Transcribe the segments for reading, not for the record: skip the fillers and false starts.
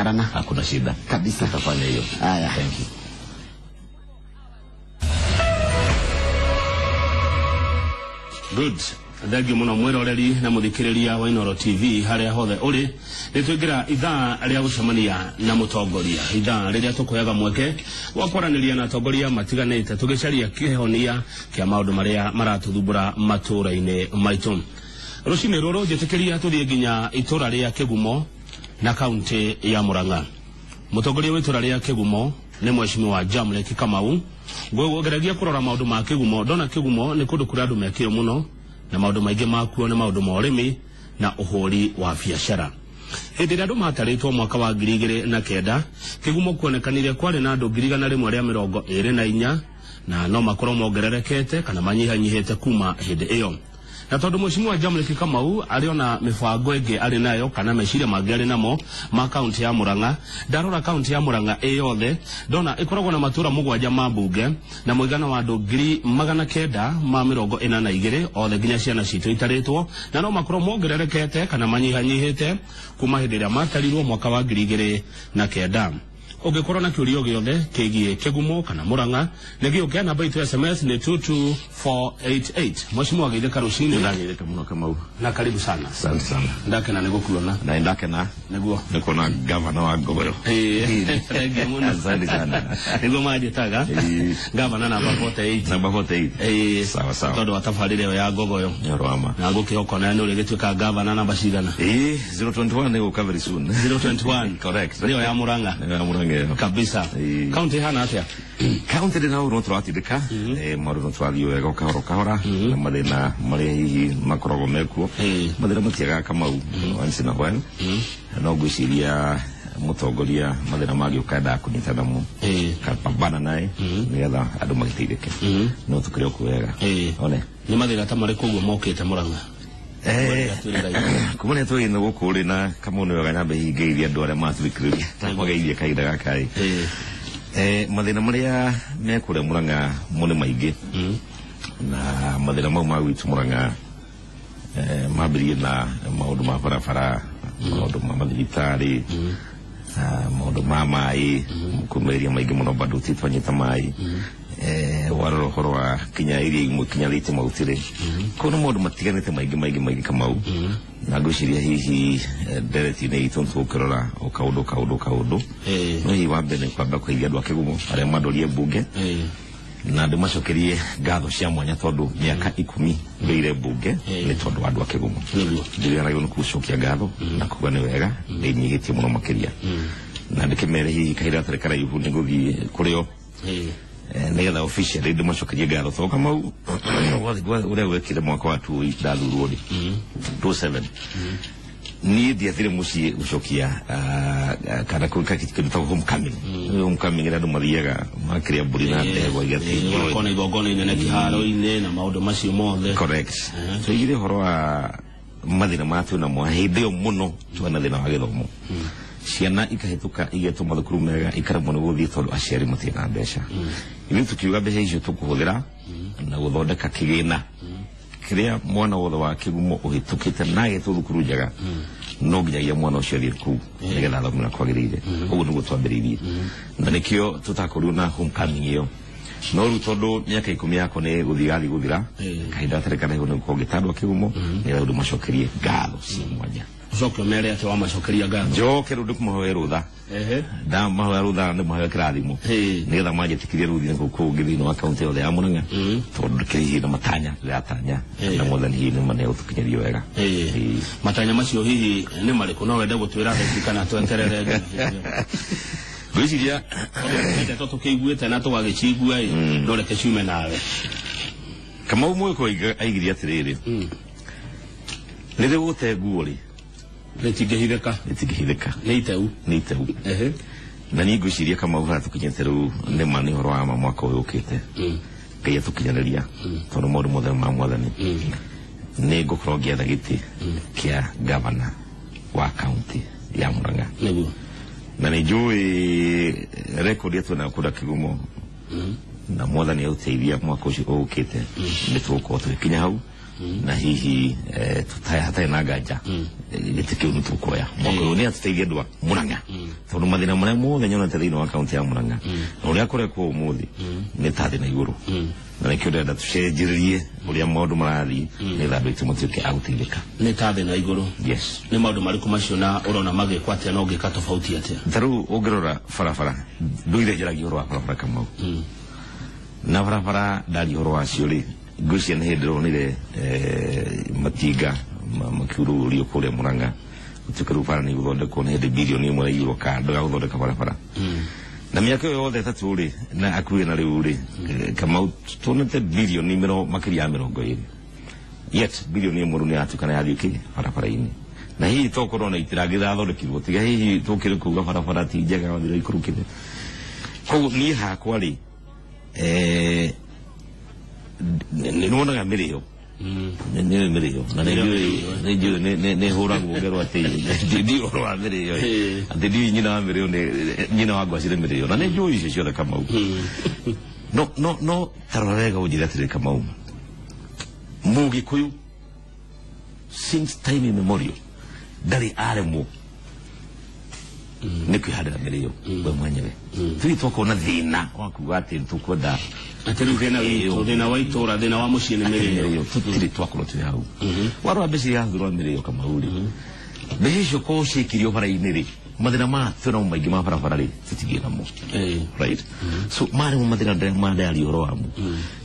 Arana. Hakuna shida. Kabisa. Tutafanya hiyo. Haya. Thank you. Good. Thagi muno mwiroreri na muthikiriria wa Inooro TV haria hothe uri nitwingira ithaa ria gucemania na mutongoria ithaa riria tukoyaga mweke wa kwaraniria na atongoria matiganite tugicaria kihonia kia maundu maria maratuthumbura matura-ini maitu. Rucini ruru njitikiria tuthie nginya itura ria Kigumo na kaunti ya Murang'a. Mutongoria wa itura ria Kigumo ni Mheshimiwa Jamlek Kamau. Ngwogeragia kurora maundu ma Kigumo, ndona Kigumo ni kundu kuri andu mekire muno na maundu maingi makuo ni maundu ma urimi na uhuri wa biashara. Hindi ria andu mataritwo mwaka wa 2009 Kigumo kuonekanire kwari na andu 124 na no makorwo mongererekete kana manyihanyihite kuma hindi iyo. Na tondu Mheshimiwa Jamlek Kamau ariona mibango ingi ari nayo kana meciria mangi ari namo ma kaunti ya Murang'a, ndarora kaunti ya Murang'a yothe ndona ikoragwo na matura 7 ma mbunge na muigana wa andu 942 othe nginya ciana citu itaritwo na no makorwo mongererekete kana manyihanyihite kuma hindi ria matarirwo mwaka wa 2009. Ungikorwo na kiurio giothe kigie Kigumo kana Murang'a negio kia namba itu SMS ni 22488. Mheshimiwa Geitheka rucini Geitheka muno Kamau. Na karibu sana. Asante sana. Ndake na nigukuona. Na ndake na niguo. Niko na governor wa Gogoyo. Thank you. Asante sana. Niguo maji taga. Governor namba 48. Namba 48. Sawa sawa. Todo watafarire ya Gogoyo. Nyoroma. Na ngukihoko na nuri gituika governor namba cigana. 021 ni uka very soon. 021. Correct. Ndio ya Murang'a. Ya Murang'a. Kabisa. County hana atia. County na uro twatidika maru twali wega kahora na mathina mari hihi makorogo mekuo mathina mutiaga Kamau once na when no gwiciria mutongoria mathina magi ukenda kunyitana mu kapambana naye nigetha andu magiteithike no tukire kuwega one ni mathina ta mari kuguo mokite Murang'a kumune to ino gukuri na kamune wega nyambe hingeiria andu aria matwikiriria takwageirie kaida gakai mathina maria mekure Murang'a mune maingi na mathina mau ma gwitu Murang'a mabirie na maundu ma barabara maundu ma mathibitari maundu ma mai kumeria maingi muno bado titwanyita mai waroro horwa kinya iria imwe kinya rite mautire kono maundu matiganite maingi Kamau na gwiciria hihi dereti ne itonto kirora o kaudo no hi wambe ne kwamba kwa iria dwa Kigumo aria madorie bunge na ndu macokerie ngatho cia mwanya tondu miaka 10 ngeire bunge ni tondu andu a Kigumo ndiria rayo nukucokia ngatho na kuga ni wega ndinyihitie muno makiria na ndikimere hihi kaira tarekara yuhu ngugi kurio nigetha officially ndu macokerie ngatho to Kamau uria wekire mwaka wa 27 ni ndiathire mucie ucokia kana kuka kitu ta homecoming ira ndu mathiaga makiria mburi na ndegwa igatinyo kona igogona inene kiharo-ini na maundu macio mothe. Correct. So igire horo wa mathina matu na mwahinde muno twana thina wa githomo ciana ikahituka igetuma thukuru mega ikaramo ni guthii tondu aciari mutina mbeca ithu tukiuga mbeca icio tukuhuthira na guthondeka kigina kiria mwana wothe wa Kigumo uhitukite naye thukuru njega no nginya mwana ucio athii ku nigetha thomera kwagirire uguo niguo twambiririe na nikio tutakorirwo na homecoming iyo no ru tondu miaka 10 yako ni guthira kahinda tarekana hiyo niko gitandwa Kigumo ni ndu macokerie ngatho cia mwanya Zoko mere ate wa macokeria ngatho joke rundu kumuhoya rutha da mahoya rutha ndi mahoya kirathimo nigetha majetikirie ruthi ku ngithino account yothe ya Murang'a tondu kirihi na matanya gatanya na muthani hihi ni mane utukinyerio wega matanya macio hihi ni mariku no wende gutwira kana tweterere gwiciria ete toto kiguite na twagicigua ndoreke ciume nawe Kamau mwiko aigiria atiriri nire gute nguo ri nitingihitheka ni iteu na ni gwiciria Kamau ha tukinyete ru ni mani horo wa mwaka uyu ukite ngai atukinyaniria tondu maundu mothe ma mwathani ni ngukorwo ngietha giti kia governor wa county ya Murang'a na ni njui record yetu na kuda Kigumo na mwathani auteithia mwaka ucio ukite ni tuko tukinya hau na hihi tutaya hata na ganja gitikiu nitukoya mwaka uyu ni atuteithia ndwa Murang'a tondu mathina maria mothe nyonete thiini wa kaunti ya Murang'a na uria kurekwo umuthi ni ta thina iguru na nikio ndenda tucenjiririe uria maundu marathi ni thandu itu mutuike agutindika ni ta thina iguru yes ni maundu mariku macio na urona magikwa atia no ngika tofauti atia taru ungirora barabara nduire njaragia uhoro wa barabara Kamau na barabara ndari uhoro wacio ri ngwiciria ni hindi ronire matinga makiuru rio kuria Murang'a tukiru para ni guthondekwo ni hindi bilioni imwe ya euro kando ya guthondeka barabara na miaka yothe tatu ri na akuire na riu ri Kamau tonete bilioni makiria 20 yet bilioni imwe ni atukana yathi ki barabara-ini na hihi tokorwo na itirangirathodekirwo tiga hihi tukire kuga barabara ti njega wathira ikurukire koguo ni hakwa ri ni wonaga mirio ni mirio na ni huragwo ngero ati ndi horo wa mirio ati ndi nyina wa mirio ni nyina wa gwacire mirio na ni njui icio ciothe Kamau no tarorega ujira atiri Kamau Mugikuyu since time immemorial ndari aremwo ni kwihadira mirio we mwenyewe tui twakona thina wa kuga ati tukwenda atiri thina wa itura thina wa mucii ni mirio tutiri twakorwo twi hau warwa mbeci yathurwo mirio Kamau ri mbeci icio ko cikirio bara-ini ri mathina ma tuna maingi ma barabara ri tutigie namo right so mari mo mathina ndare mandari uhoro wamo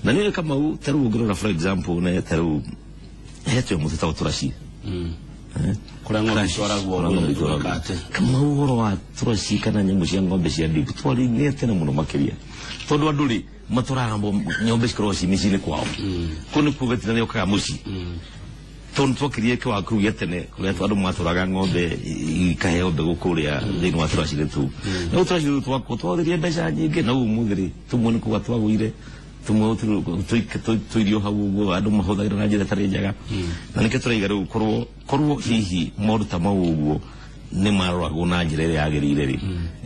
na ni Kamau taru ngirora for example na taru hetwe mutita uturaci kura ngombe twaragwo kate Kamau uhoro wa turaci kana nyamu cia ngombe cia ndiku twari ngete na muno makiria tondu andu ri maturagambo nyombe cikoroci micini kwao kuni kugetina ni okaga muci tondu twakirie kwa kurugia tene kuria andu maturaga ngombe ikaheo mbegu kuria thiini wa turaci tu no turaci twakwo twathirie mbeca nyingi na umuthiri tumwe ni kuga twagwire tumwe tuirio hau uguo andu mahuthagira na njira tari njega na nikio turaiga riu korwo hihi maundu ta mau uguo ni maroragwo na njira iria yagirire ri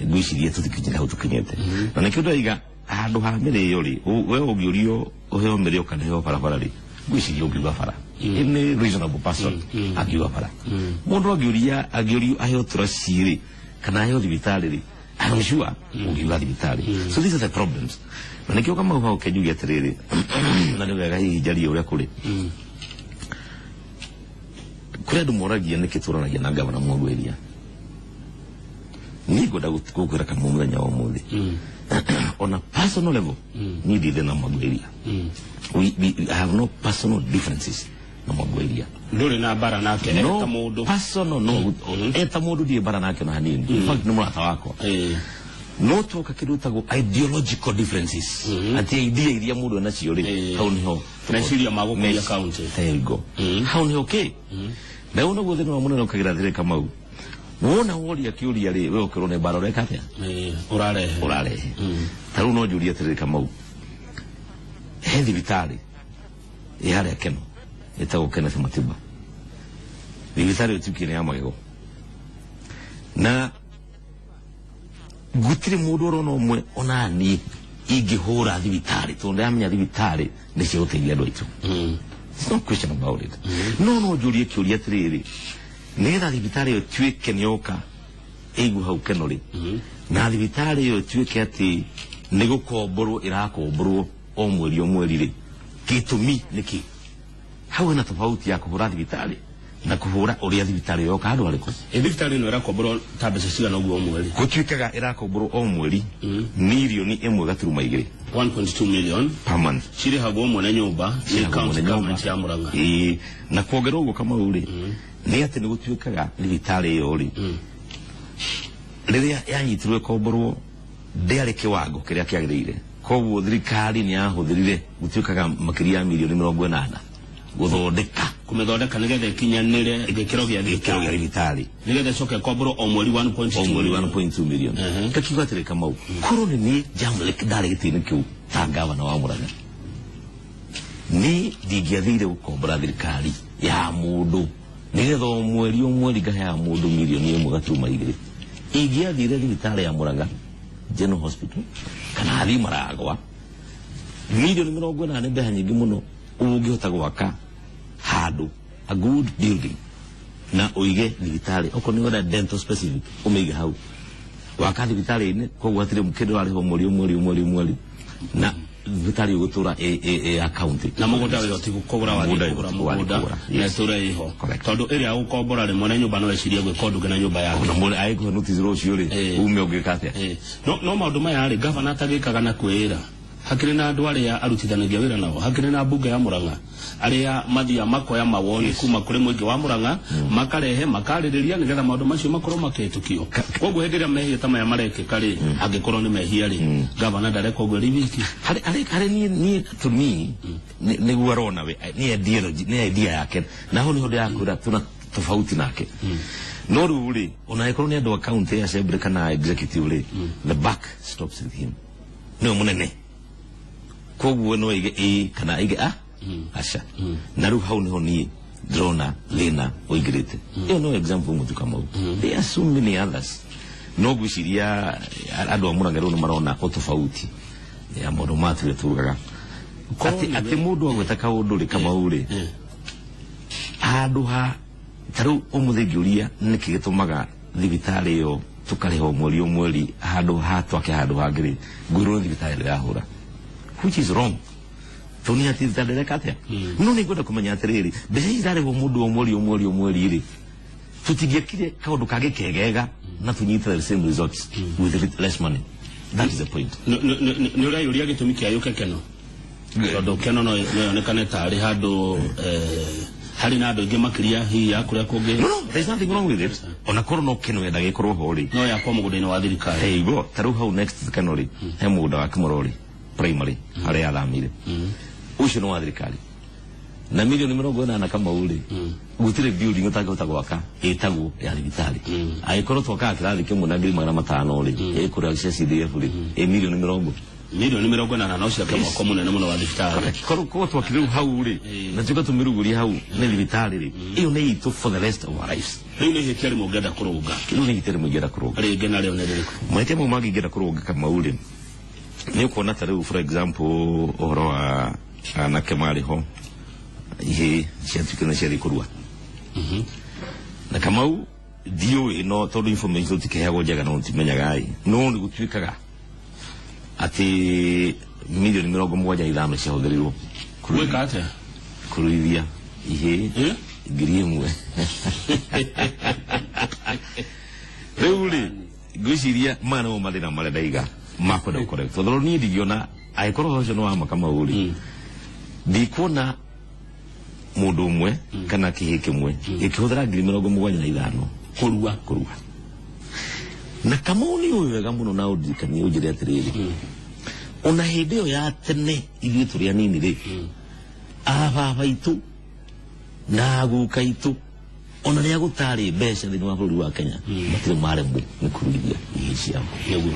ngwicirie tutikinyira hau tukinyete na nikio ndaiga handu ha mirio ri we ungiurio uheo mirio kana heo barabara ri ngwicirie ungiuga bara any reasonable person agiuga bara mundu angiurio aheo turaci ri kana aheo thibitari ri I'm sure ungiuga thibitari so these are the problems na nikio kama hau kejugia atiriri na ni wega hihi njari uria kuri kuria andu moragia niki turanagia na gavana Mwagweria ni ngwenda gukwira Kamau muthenya wa umuthi on a personal level ni ndithe na Mwagweria we have no personal differences na Mwagweria nduri na bara nake eta mundu personal eta mundu ndi bara nake na hanini in fact ni murata wako no toka kidutago ideological differences ati idea iria mundu anacio ri hau niho tuneciria magukuria county there you go hau niho okay na una guthini wa munene ukagira thire Kamau wona woria kiuria ri we ukirwo ne bara ureka atia urarehe taru no juria thire Kamau he thibitari ihare keno itago Kenneth Matiba thibitari utukire ya magego na gutire mundu orono mwe onani ingihura thibitari tondu amenya thibitari ni cio uteithia andu aitu it's no question about it no jurie kiuria atiriri nigetha thibitari yo tuike nioka eigu hau kenori na thibitari yo tuike ati ni gukomborwo irakomborwo o mweri ri gitumi niki hau na tofauti ya kuhura thibitari na kuhura uria thibitari yoka andu ariku thibitari no irakomborwo tabesa cigana uguo mweri gutuikaga irakomborwo o mweri milioni 1.2 1.2 million per month ciri hago mwana nyumba ni county government ya Murang'a na kuongerwo uguo Kamau ri ni ati ni gutuikaga thibitari yo ri riria yanyitirwe komborwo ndiari kiwango kiria kiagirire koguo thirikari ni yahuthirire gutuikaga makiria milioni 80 guthondeka kumethondeka nigetha ikinyanire gikiro gia thibitari nigetha coke komborwo o mweri 1.2 million kakiuga atiri Kamau koro ni jamle kidare gitini kiu ta gavana wa Murang'a ni ndigiathire gukombora thirikari ya mundu nigetha o mweri ngahea mundu milioni 1.2 ingiathire thibitari ya Murang'a General Hospital kana athi Maragwa milioni 80 mbeca nyingi muno ungihota gwaka handu a good building na uige thibitari oko ni wenda dental specific umeige hau wakati vitali kwa watire mkedo wale ho mwali na vitali gutura account na mugunda we otiku kogura wa muguda na tura iho tondu area ukombora le mwana nyumba no ecirie gwe kondu gena nyumba yake na mwana aiko notice rocio ri ume ogikate no maundu maya ri governor atagikaga na kwira hakire na andu aria arutithanagia wira nao hakire na bunge ya Murang'a aria mathia makoya mawoni kuma kuri mwingi wa Murang'a makarehe makaririria nigetha maundu macio makorwo maketukio koguo hendiria mehia tamaya marekeka ri angikorwo ni mehia ri governor ndareka ogwe ribiki hari ni to me ni guarona we ni idea yake na ho ni hodo yakura tuna tofauti nake no ruri onaikorwo ni andu account ya assembly kana executive ri the buck stops with him no munene koguo no ige kana ige asha na ru hau niho ni drona lena oigirite no example mutu kama there are so many others no guciria andu amuranga ru marona otofauti ya modo matire turugaga ati mundu agwetaka undu ri kama uri andu ha taru omuthingiuria niki gitumaga thibitari yo tukareho mweri handu ha twake handu hangiri nguru thibitari ya hura which is wrong toni ati tadere kate no ni goda kumenya atiriri bezi dare wo mudu omweri ri tutigekire kaundu kage kegega na tunyita the same results with less money. That is the point. No rai uria gitumi kia yuke keno ndo keno no yonekane tari handu hari na andu ingi makiria hi ya kuria kungi no there's nothing wrong with it ona korwo no keno yenda gikorwo hori no ya kwa mugunda-ini wa thirikari hey go taru hau next keno ri he mugunda wa Kimorori primary hari alamire ucio no wa thirikari na milioni 40 kama ule gutire building utagota gwaka etagwo ya thibitari aikorwo twoka kirathi kimwe na 500 ri ekuria CDF ri milioni 40 na no cia kama kwa munene muno wa thibitari korwo twakiru hau ri na tuka tumiruguri hau ni thibitari ri iyo ni itu for the rest of our lives riu ni hitari mugenda kurunga riu ni hitari mugenda kurunga ri ngena leo neriko maite mo magi ngenda kurunga kama ule ni kuona tare for example ohoro wa anake mari ho ihe ciatukana ciari kurua na kamau dio ino todo information tikehago jaga no timenyaga ai no ni gutwikaga ati milioni 75 cia huthirirwo kuweka ate kuruithia ihe ngiri imwe reuli guciria mana mo marina marendaiga makoda correct so ni ndigiona aikoro hocio no ama kama uri ndikuona mundu umwe kana kihi kimwe ikihuthira 75 kurua na kama uni wega muno na udikani ujire atiriri ona hideo ya tene ili turia nini ri aba itu na guka itu ona ria gutari mbeca thini wa bũrũri wa Kenya matire marembu ni kuruithia icia niguo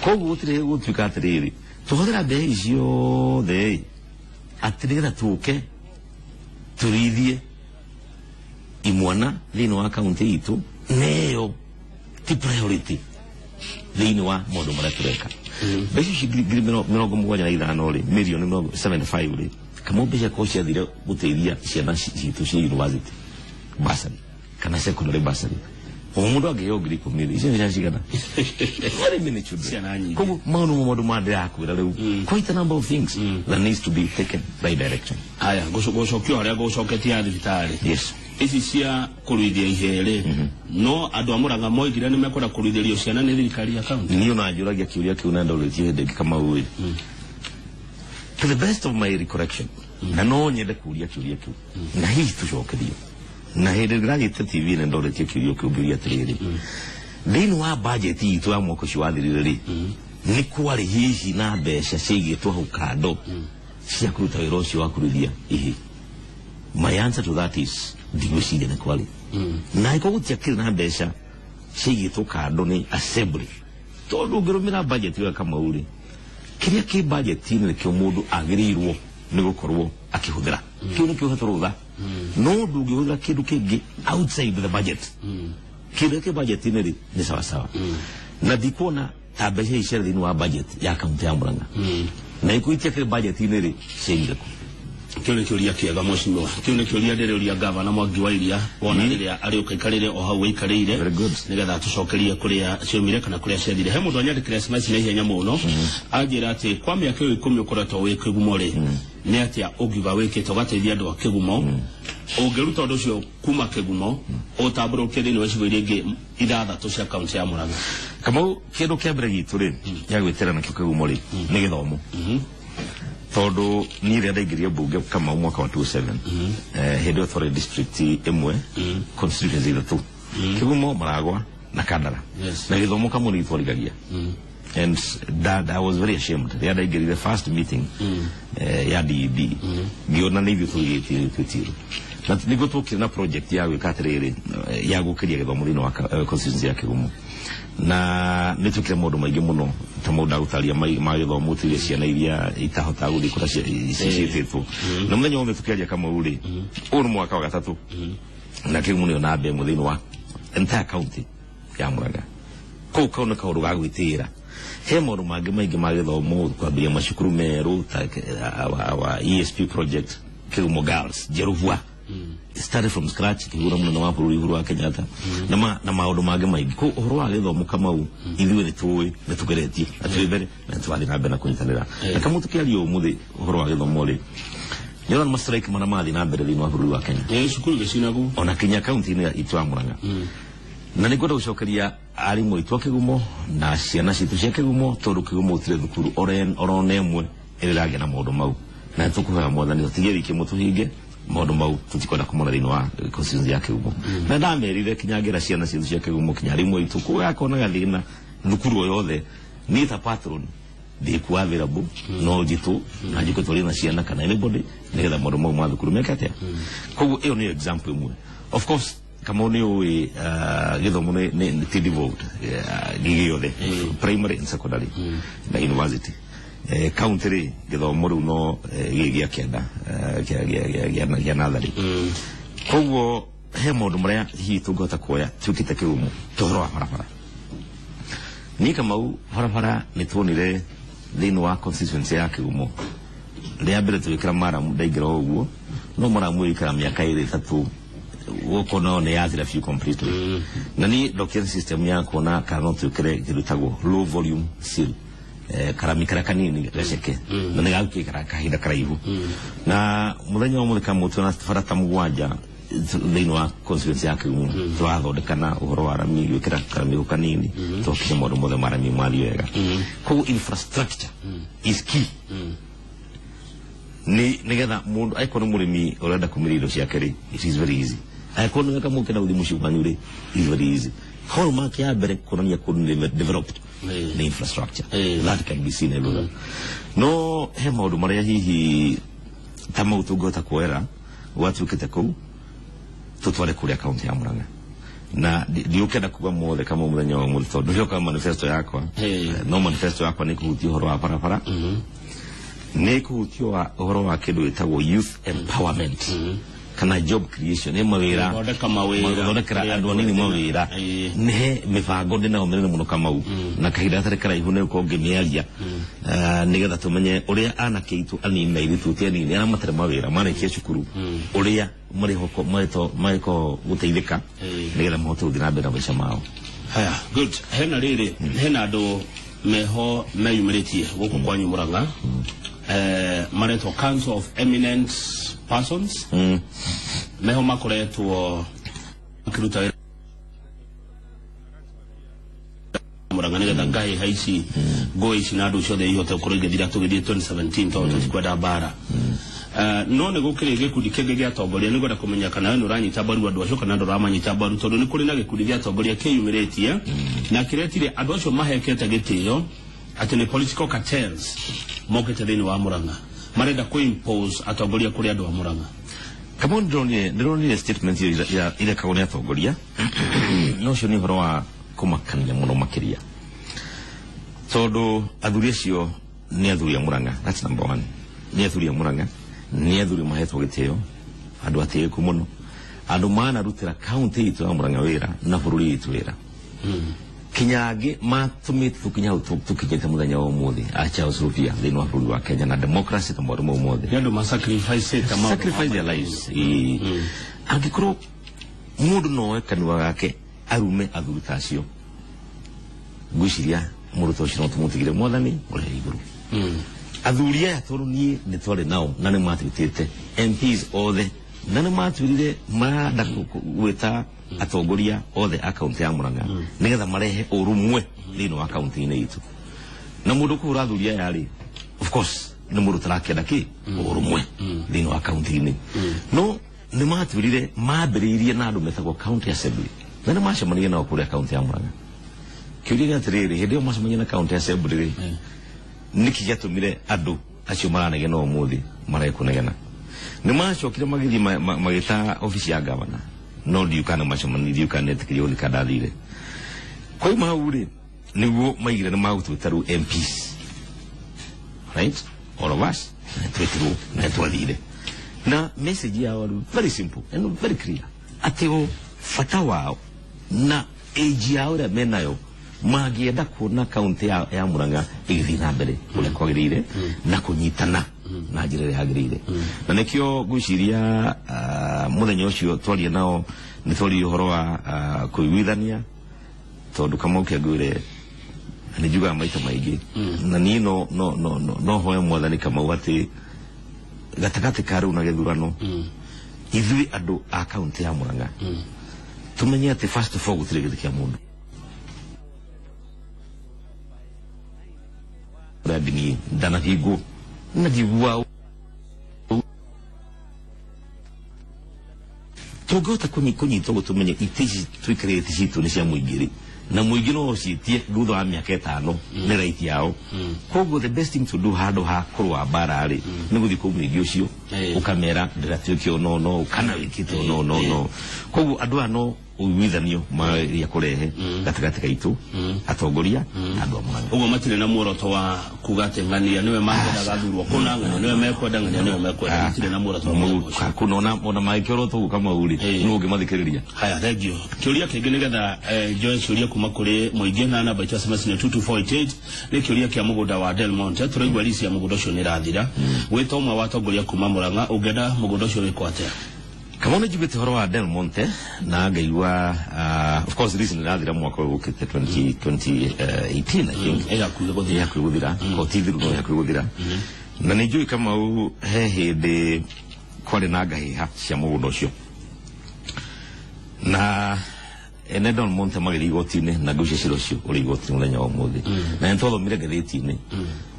koguo gutire gutwika atiriri tuhuthira mbeca icio the atirigira tuke turithie imwana thini wa kaunti itu neyo ti priority thini wa modo mara tureka besi shigiri 75 ri milioni 75 ri kama mbeca ko cia thire guteithia ciana citu cia university basari kana secondary basari omundu ageo ngiri 10 icio cia cigana very many children koguo maundu modo mande akwira riu quite a number of things that needs to be taken by direction aya gocokio haria gocoketia thibitari yes ici cia kuruithia ihere no andu amuranga moigira ni mekora kuruithirio ciana ni thirikari ya county niyo na njuragia kiuria kiu na ndauretie hende kama uwi to the best of my recollection na no nyende kuria kiuria kiu na hihi tucokerio na hende ndiragite TV na ndauretie kiuria kiu ngiria atiriri thini wa budget itu ya mwako ciwathirire ri ni kwari hihi na mbeca ciigitwo hau kando cia kuruta wira ucio wa kuruithia ihi my answer to that is ndigwiciria ni kwari na iko gutia kiri na mbeca ciigitwo kando ni assembly tondu ngirumira budget ya kama uri kiria ki budget ni kio mundu agirirwo ni gukorwo akihuthira kio ni kio hatorutha no ndungihuthira kindu kingi outside the budget kiria ki budget ni sawa sawa na dikona ta mbeca icio thini wa budget ya kaunti ya Murang'a na ikuitia kiri budget ri ciingireko Kione kioria kiega mheshimiwa. Kione kioria ndereria gavana Mwangi wa Iria wona riria ari ukaikarire o hau ikarire nigetha tucokerie kuria ciomire kana kuria ciathire. He mundu anyandikira SMS na ihenya muno anjira ati kwa miaka 10 ukoretwo wi kigumo ri ni atia ugiuga wikite ugateithia andu a kigumo ungiruta undu ucio kuma kigumo utamburuke thini wa cigo iria ingi ithathatu cia kaunti ya Murang'a. Kamau kindu kia mbere gitu ri ya gwitira na kigumo ri ni githomo. Todo ni ria ndaingiria bunge kama mwaka wa 27 hedo authority district imwe constituency itatu Kigumo, Maragwa na Kandara na githomo kama ni twarigagia and that I was very ashamed. They had the first meeting ya DEB giona ni vithu twitiru na nigo tukira project ya gwikatiriri ya gukiria githomo thini wa constituency ya Kigumo na nitukire mundu maingi muno ta mundu agutaria ma githomo tiria ciana iria itahota guthi kura cicititwo na muthenya wothe tukiaria kama uri uru mwaka wa gatatu na Kigumo ni ona mbe muthini wa entire county ya Murang'a ko kauna ka uru gagwitira he maundu mangi maingi ma githomo kwambia macukuru meru ta our ESP project Kigumo Girls Jeruvua started from scratch kigura muno na maburu iguru wa Kenyatta na maundu mangi maingi ko uhoro wa githomo Kamau ithuĩ ni tuwe na tugeretie atwibere na twathi na mbere kunyitanira na kamu tukiario umuthi uhoro wa githomo ri yona ma strike mana mathi na mbere thini wa buru wa Kenya cukuru gicinagu ona Kenya county ni itu ya Murang'a na ni ngoda gucokeria ari moitwa Kigumo na ciana citu cia Kigumo tondu Kigumo utire thukuru orone emwe iragia na maundu mau na tukuha mwathani tutige wiki mutuhinge maundu mau tutikwenda kumona thini wa constituency ya Kigumo na ndamerire kinyagira ciana citu cia Kigumo kinyari mwitu kugakona gathina thukuru yothe ni ta patron de ku available no jitu na jiko tori na ciana kana anybody nigetha maundu mau ma thukuru mekate koguo iyo ni example imwe. Of course kama ni githomo ni devolved gigi yothe primary and secondary na university county githomo riu no gigi akienda gia nathari koguo he maundu maria hi tungota kuoya tukite Kigumo tuhoro wa barabara ni Kamau barabara ni tuonire thini wa constituency ya Kigumo ria mbere tuikira mara ndaingira uguo no mara mwikara miaka 3 woko no ne yathira few completely na ni document system ya kona kana tukire kirutagwo low volume seal karamikara kanini gaceke na nigauki kahinda karaihu na muthenya wa muthika mutu na farata mugwanja thini wa constituency ya Kigumo twathondekana uhoro wa rami gwikira karamigo kanini tokire maundu mothe marami mari wega ko infrastructure is key nigetha mundu aikona murimi urenda kumirido ciake ri it is very easy aikona weka mukena uthi mushukani ri is very easy hallmark ya mbere kunonia developed the infrastructure that can be seen everywhere no he maundu maria hihi tama utungota kuera watu ukite kou tutware kuria county ya Murang'a na ndiukenda kuga mothe kama muthenya wa mutho ndio kama manifesto yakwa no manifesto yakwa ni kuhutia uhoro wa barabara ni kuhutia uhoro wa kindu witagwo youth empowerment kana job creation ni mawira thondekera andu anini mawira ni mibango ndina umenene muno Kamau na kahinda tare karaihu ni uko ngimiaria nigetha tumenye uria anake itu anini na ithu tianini ana matare mawira marikia cukuru uria mariko guteithika nigetha mahote guthii na mbere na maica mao. Haya, good. Hena riri hena andu meho meyumiritie guku kwanyu Murang'a maretwo Council of Eminent Persons meho makoretwo kiruta Murang'a nigetha ngai haici ngoi ici na andu ciothe ihote gukorwo igithira tugithie 2017 tondu tutikwenda mbara no ne gukire gikundi kenge gya tongoria ni gwenda kumenya kana we uranyita baru andu acio kana nduramanyita baru tondu ni kuri na gikundi gya tongoria kiyumiritie na kiretire andu acio mahekete gitio ati ni political cartels mokete thini wa Murang'a marenda ku impose atongoria kuri andu wa Murang'a. Kama ndroni statement ile kaone atongoria no cio ni horo wa kumakania muno makiria tondu athuri acio ni athuri a Murang'a. That's number 1. Ni athuri a Murang'a ni athuri mahetwo gitio andu atiiku muno andu mana rutira county itu ya Murang'a wira na bururi itu wira kinyage matumite tukinya tukinyete muthenya wa umuthi acha usurupia thini wa bũrũri wa Kenya na democracy ta mwarimũ umuthi yandu ma sacrifice their lives angĩkorwo mũndũ noe kanua gake arume athuri tacio ngwiciria mũndũ ta ũcio no tũmũtigire mwathani ũrĩa igũrũ athuri aya tondũ niĩ nĩ twarĩ nao na nĩ matwĩtĩte MPs othe na nĩ matwĩrire marenda gwĩta atongoria othe a kaunti ya Murang'a nigetha marehe ũrũmwe thĩinĩ wa kaunti-inĩ itũ na mũndũ kũhũra athuri aya rĩ of course nĩ mũndũ tarakĩenda kĩ ũrũmwe thĩinĩ wa kaunti-inĩ no nĩ matwĩrire mambĩrĩirie na andũ metagwo county assembly na nĩ macemanirie nao kũrĩa kaunti ya Murang'a kĩũria atĩrĩrĩ hĩndĩ ĩyo macemania na county assembly rĩ nĩkĩ gĩatũmire andũ acio maranegena ũmũthĩ marekũnegena nĩ macokire magĩthiĩ magĩta ofici ya gavana no ndiũkana macemani ndiũkanetĩkĩrio nĩ kandathire kwa hiyo hau rĩ nĩguo maigire nĩ magũtwĩta rĩu MPs right all of us twĩtirwo na twathire na message yao very simple and very clear atĩ o bata wao na age yao ĩrĩa menayo magĩenda kuona kaunti ya Murang'a ĩgĩthiĩ na mbere ũrĩa kwagĩrĩire na kũnyitana na njĩra ĩrĩa yagĩrĩire na nĩkĩo ngwĩciria mũthenya ũcio twaria nao nĩ twaririe ũhoro wa kũiguithania tondũ Kamau Kĩangũire nĩ njugaga maita maingĩ na niĩ no hoe mwathani Kamau atĩ gatagatĩ ka rĩu na gĩthurano ithuĩ andũ a kaunti ya Murang'a tumenye atĩ first of all gũtirĩ gĩtĩ kĩa mũndũ radini ndanahingo na njigua tũngĩhota kũnyitwo gũtũmenye itĩ ici twĩkĩrĩte citũ nĩ cia mũingĩ rĩ na mũingĩ no ũciĩtie thutha wa mĩaka 5 nĩ right yao koguo the best thing to do handũ ha kũrũa mbara rĩ nĩ gũthiĩ kũu mũingĩ ũcio ũkamera ndĩratuĩke no kana wĩkĩte no koguo andũ aya no ũiguithanio marĩa kũrehe gatagatĩ gaitũ atongoria andũ a Murang'a ũguo matirĩ na muoroto wa kuga atĩ ng'ania nĩwe mangĩenda gathurwo kũna ng'ania nĩwe mekwenda ng'ania nĩwe mekwenda matirĩ na muoroto wa kuna ona mangĩkorwo tũguo Kamau rĩ nĩ ũngĩmathikĩrĩria haya thengio kĩũria kĩngĩ nĩgetha njoe ciũria kuma kũrĩ mũingĩ na namba itũ SMS nĩ 22488 nĩ kĩũria kĩa mũgũnda wa Del Monte tũraigua risi ya mũgũnda ũcio nĩ ĩrathira gwĩta ũmwe wa atongoria kuma Murang'a ũngĩenda mũgũnda ũcio wĩkwo atĩa Kamau nĩ njiguĩte ũhoro wa Del Monte na ngaigua of course reason ĩrathira mwaka ũyũ ũkĩte 2018 I think yakuĩ gũthira kotithiru no yakuĩ gũthira na nĩ njũĩ Kamau he hĩndĩ kwarĩ na ngahĩha cia mũgũnda ũcio na ene Del Monte magĩthiĩ igoti-inĩ na ngũcia cira ũcio ũrĩ igoti-inĩ mũthenya wa ũmũthĩ na nĩ twathomire ngathĩti-inĩ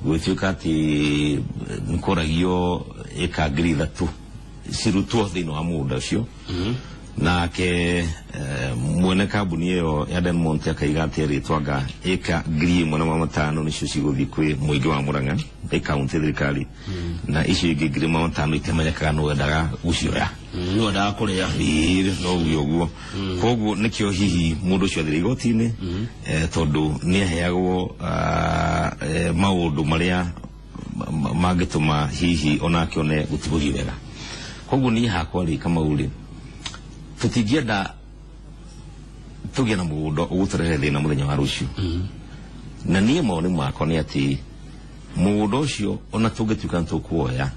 gwĩtuĩka atĩ nĩ kũragio ĩka ngiri 3 cirutwo thĩinĩ wa mũgũnda ũcio nake mwene kambuni ĩyo ya Del Monte akaiga atĩ rĩtwanga ĩka ngiri 1,500 nĩcio cigũthiĩ kwĩ mũingĩ wa Murang'a kaunti thirikari na icio ingĩ ngiri 500 itimenyekaga nũ wendaga gucioya nũ wendaga kũrĩa no ũguo koguo nĩkĩo hihi mũndũ ũcio athire igoti-inĩ tondũ nĩ aheagwo maũndũ marĩa mangĩtũma hihi onake one gũtibũrio wega koguo niĩ hakwa rĩ Kamau rĩ tũtingĩenda tũgĩe na mũgũnda ũgũtũrehere thĩna mũthenya wa rũciũ na niĩ mawoni makwa nĩ atĩ mũgũnda ũcio ona tũngĩtuĩka nĩ tũkuoya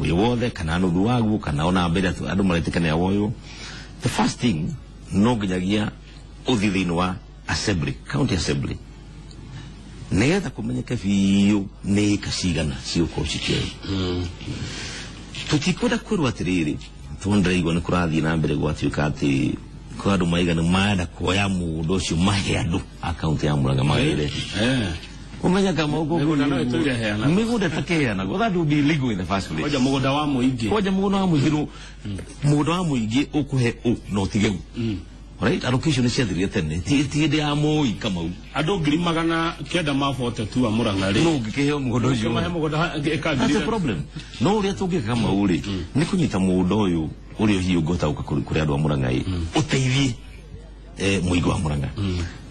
wĩ wothe kana nuthu waguo kana ona mbere andũ maretĩkanĩra woywo the first thing no nginyagia ũthiĩ thĩinĩ wa assembly county assembly nĩgetha kũmenyeke biũ nĩ ĩka cigana cigũkorwo cikĩoywo tutikwenda kwĩrwo atĩrĩrĩ tondĩraigua nĩ kũrathiĩ na mbere gwatuĩka atĩ kwa andũ maigana marenda kuoya mũgũnda ũcio mahe andũ a kaunti ya Murang'a magaĩre umenya Kamau mĩgũnda ĩtakĩheanagwo that would be illegal in the first place koja mũgũnda wa mũingĩ mũgũnda wa mũingĩ ũkũhe no tigeu right allocation ciathirire tene ti hĩndĩ ya Moi Kamau andũ 900 mabote tu a Murang'a rĩ no ngĩkĩheo mũgũnda ũcio that's a problem no ũrĩa tũngĩka Kamau rĩ nĩ kũnyita mũgũnda ũyũ ũrĩa hihi ũngĩhota gũka kũrĩ andũ a Murang'a ũteithie mũingĩ wa Murang'a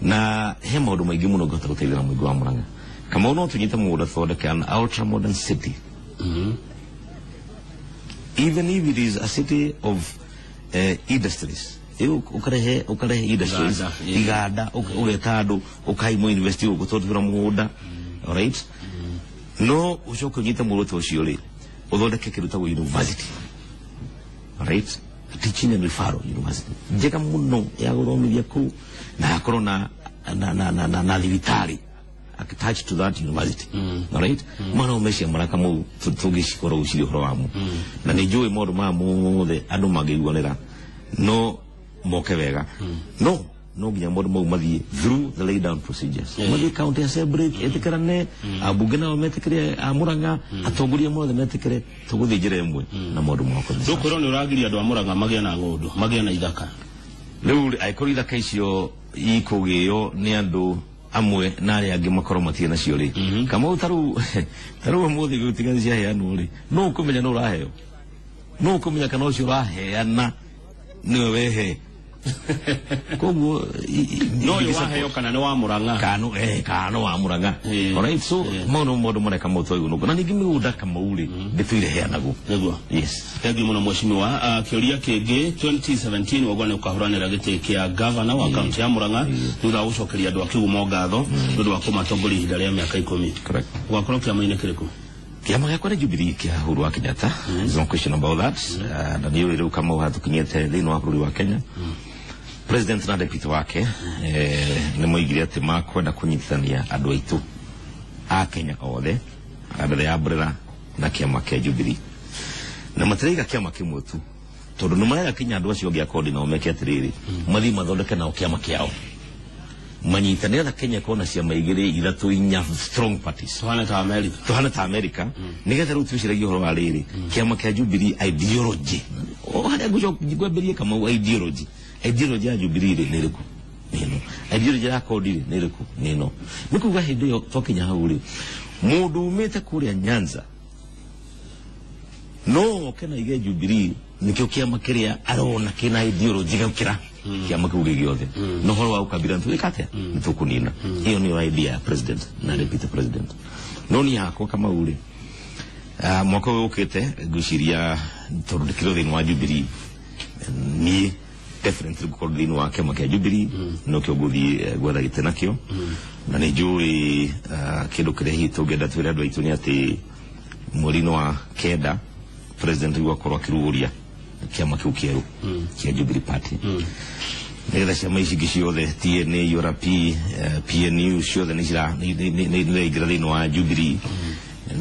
na he maũndũ maingĩ mũno ũngĩhota gũteithia na mũingĩ wa Murang'a Kamau no tũnyite mũgũnda thondeke an ultra modern city even if it is a city of industries ukarehe industries iganda ugeta andu ukaimo university ugutothura mugunda. All right, no ucoke unyite muruto ucio ri uthondeke kirutagwo university. All right, teaching and referral university njega muno ya guthomithia ku na akorwo na thibitari attached to that university. All right, mwana umeshia maraka mu tugicikora uciri horo wamu na ni njui modu ma mothe andu magiguanira no moke wega. No ginya modu mau mathie through the lay down procedures. Mathie county assembly etikarane abunge nao metikire Murang'a atongoria mothe metikire tuguthie njira imwe na modu moko. Dukorwo ni uragiria andu a Murang'a magia na ngundu magia na ithaka. Riu aikoro ithaka icio ikugio ni andu amwe na ari angi makoro matie nacio ri kama utaru muthi gutiga cia heano ri no kumenya no uraheo no kumenya kana ucio uraheana niwe wehe koguo no yo kana no wa Murang'a kano wa Murang'a. All right, so mono mareka moto uyu no na ningi migunda kama uri nditwire heanagu niguo. Yes, thank you muno mweshimiwa. Kioria kingi 2017 wagone ukahuranira gite kia governor wa county ya Murang'a thutha ucokeria andu akiuma ngatho ndu wa kumatongoria ihinda ria miaka 10. Correct. Wakorwo kiama ine kiriku kiama gya kwa Jubilee kia Uhuru wa Kenyatta. There's no question about that. Na niyo riu kama uhatukinyete thini wa bũrũri wa Kenya. President na deputy wake ni moigire ati makwenda kunyitithania andu aitu a Kenya othe mbere ya brera na kiama kia Jubilee na matiriga kiama kimwe tu tondu no marega Kenya andu acio gya kodi na omeke atiriri mathi mathondeke na kiama kiao manyitane na Kenya kona ciama igiri ithatu inya strong parties tuhana ta America nigetha riu twiciragia horo wa riri kiama kia Jubilee ideology haria ngwambirie kama ideology ya Jubilee niriku nino ideology ya kodi niriku nino nikuga hindi yo tokinya hau ri mundu umete kuria Nyanza no kana ige Jubilee nikyo kiama kiria arona kina ideology gukira kiama kiuge giothe no horo wa ukabira ntuikate nitukunina hiyo ni idea ya president na deputy president no ni yako kama uri mwaka ukete guciria tondu kiro thini wa Jubilee ni definitely gukorwo thini wa kiama kia Jubilee no kio guthii gwetha gite nakio na ni njui kindu kiria hitu tungenda twire andu aitu ni ati mweri wa kenda president gwakorwo akiruguria kiama kiu kieru kia Jubilee party nigetha ciama ici ingĩ ciothe TNA URP PNU ciothe nĩ igira thĩinĩ wa Jubilee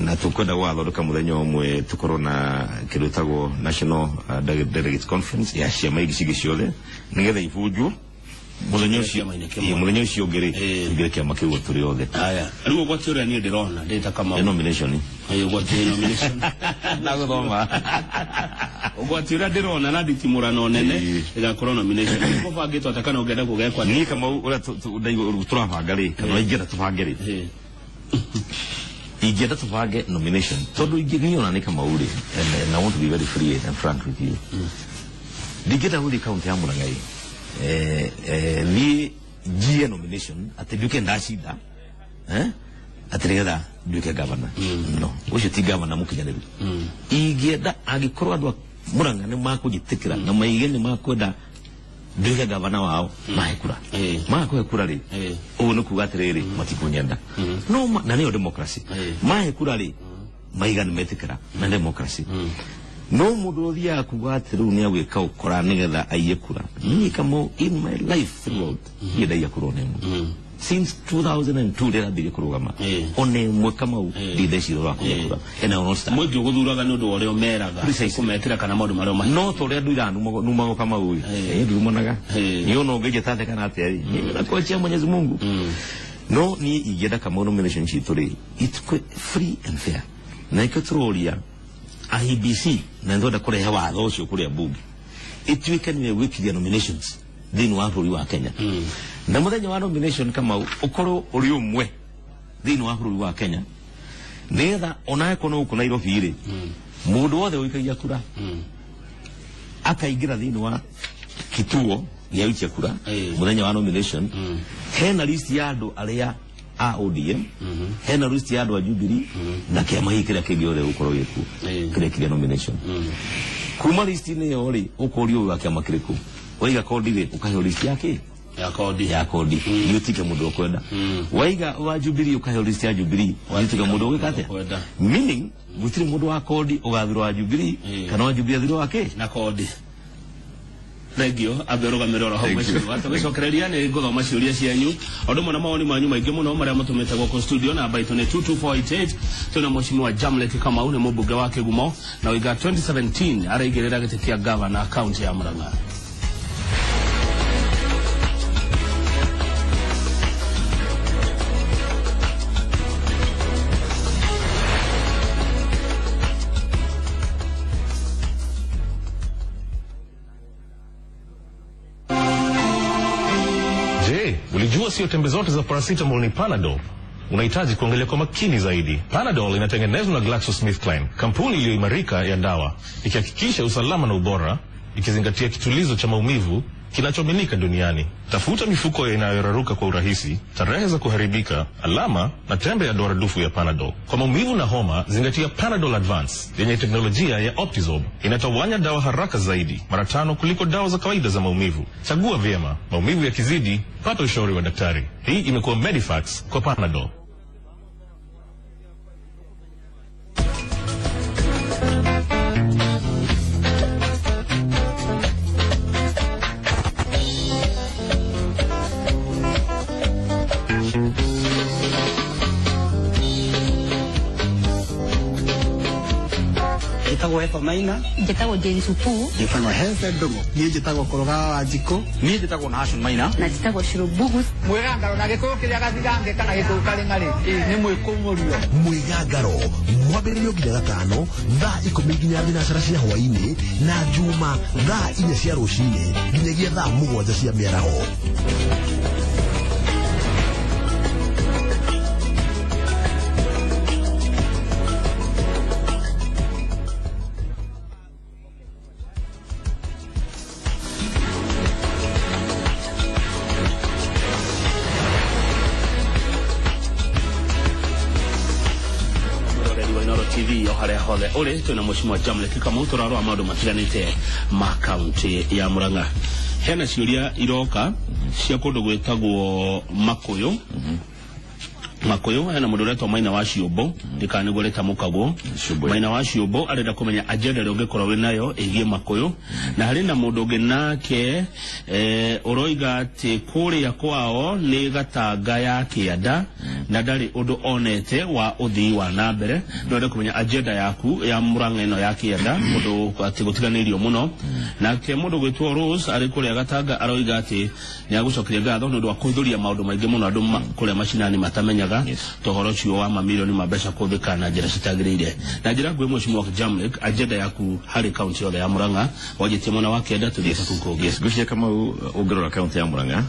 na tukwenda gwathondeka muthenya umwe tukorwo na kirutagwo National Delegates Conference ya ciama ingĩ ciothe nigetha ibunjwo muthenya ucio ngire kiama kiu turi othe. Aya riu gwatiuria ni ndirona ndita kama nomination nomination na guthoma gwatiuria ndirona na nditimurano nene igakorwo nomination ko bangitwo atakana ungenda kugekwa ni kama ura turabanga ri kana ingenda tubange ri ingenda tubange nomination tondu inginiona ni kama uri and I want to be very free and frank with you digita hudi county ya Murang'a ni GA nomination ati duke ndashida atirigetha duke governor no ucio ti governor mukinyaniru ingenda agikorwo andu Murang'a ni makujitikira na maigeni makwenda duke governor wao mahekura makwekura ri ugu ni kuga atiriri matikunyenda no na niyo democracy mahekura ri maigani metikira na democracy no mundu uthia kuga atiru ni agwika ukora nigetha aiyekura ni kama in my life throughout yenda yakura nemu since 2002 ndera bige kurugama one mwe kama u nditheciro rwa kuyekura ena onosta mwe guthuraga ni undu oreo meraga kumetira kana maundu mareo ma no to ria nduira numago kama u ndumonaga ni ono ngeje tate kana ateri na kuachia Mwenyezi Mungu no ni igenda kama nomination chituri it's free and fair na ikoturoria IBC na ndoda kurehe watho ucio kuria bunge itwike ni wikilia nominations thini wa bũrũri wa Kenya na muthenya wa nomination kama ukorwo uri umwe thini wa bũrũri wa Kenya nigetha onae kono uko Nairobi ri mundu wothe uikagia kura akaingira thini wa kituo gĩa gũikia kura muthenya wa nomination hena list ya andu aria a ODM hena list ya andu a Jubilee na kiama hiki kĩrĩa kĩngĩ othe ukorwo gĩkuo kĩrĩa nomination kuma list ni yo ri ukorio wa kiama kĩrĩkũ waiga kodi ukahe list yake ya kodi yutike mundu okwenda waiga wa Jubilee ukahe list ya Jubilee yutike mundu wikate meaning gutiri mundu wa kodi ugathirwa wa Jubilee kana wa Jubilee athirwa wake na kodi regio aberoga miroro hau macio watagecokereria ni ngothoma ciuria cianyu ondu mona maoni manyu maingi muno maria mutumite goko studio na baito ni 22488 tuna mheshimiwa Jamlek Kamau ni mubunge wa Kigumo na wiga 2017 araigirira giti kia governor account ya Murang'a. Ulijua sio tembe zote za paracetamol ni Panadol? Unahitaji kuangalia kwa makini zaidi. Panadol inatengenezwa na GlaxoSmithKline, kampuni iliyoimarika ya dawa, ikihakikisha usalama na ubora, ikizingatia kitulizo cha maumivu kinachoaminika duniani. Tafuta mifuko inayoraruka kwa urahisi, tarehe za kuharibika, alama na tembe ya doradufu ya Panadol. Kwa maumivu na homa, zingatia Panadol Advance yenye teknolojia ya Optizorb. Inatawanya dawa haraka zaidi, mara 5 kuliko dawa za kawaida za maumivu. Chagua vyema. Maumivu yakizidi, pata ushauri wa daktari. Hii imekuwa Medifax kwa Panadol. Jitago Maina, Jitago Jensupu, Jitago Hense Dogo, Jitago Koroga Ajiko, Jitago Nation Maina, na Jitago Shirubugus. Mwegangaro na giko kiri agazigange kana giko kalengari ni mwikomorio mwegangaro mwabererio nginya gatano thaa 10 nginya thinacara cia hwaini na juma thaa 4 cia rucini nginyagia thaa 7 cia mĩaraho. Ole tuna mheshimiwa Jamlek Kamau turarwa maundu matiganite ma county ya Murang'a. Hena ciuria iroka cia kundu gwitagwo Makoyo hena mundu uretwo Maina wa Ciumbo ndikanigureta mukagwo Maina wa Ciumbo arenda kumenya agenda ria ungikorwo wi nayo igie Makoyo na hari na mundu ungi nake uroiga ati kuria kwao ni gatanga ya Kianda na ndari undu onete wa uthii wa nambere ndore kumenya agenda yaku ya Murang'a ino ya Kianda mundu ati gutiganirio muno nake mundu gwitwo Rose ari kuria gatanga aroiga ati ni agucokeria ngatho nundu wa kuhithuria maundu maingi muno andu kuria macinani matamenya tohoro cio wa mamilioni mabesha kuthika na njira citagirire na njira ngwe mheshimiwa Jamlek agenda yaku hari county yothe ya Murang'a wajitie mwana wake enda tuthiete kuko yes gushia kama ugero county ya Murang'a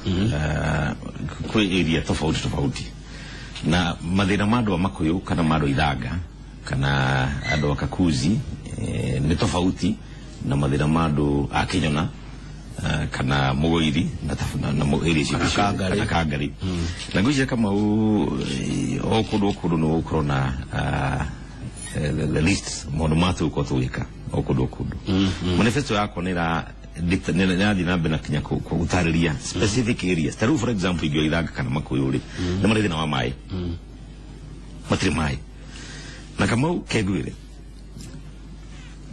kwe area tofauti na mathina madu wa Makuyu kana madu Ithanga kana adu wa Kakuzi ni tofauti na mathina madu Akinyona kana Mugoiri na Mugoiri na Kagari na gushia kama okudu no ukrona the list monumatu ko tuwika okudu manifesto yako nira nadi na bena kinya ko utariria specific areas taru for example igyo Ithanga kana Makuyu ri na maridi na wa mai matrimai na kama kegwire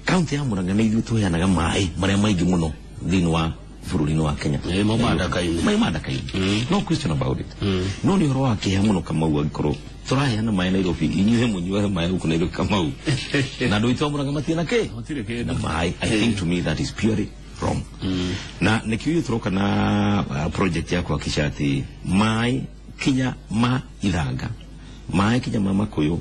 county ya Murang'a ni ithu yana ga mai maria maingi muno dinwa furulino wa Kenya maimada kai no question about it no ni horo wake ya muno kama uagikoro turaya na mai Nairobi inyuhe munyuhe mai huko Nairobi kama u na do itwa Murang'a matina ke na mai I think to me that is purely wrong na nikiyo turoka na project yako akishati mai Kinya ma Ithanga mai Kinya ma Makuyu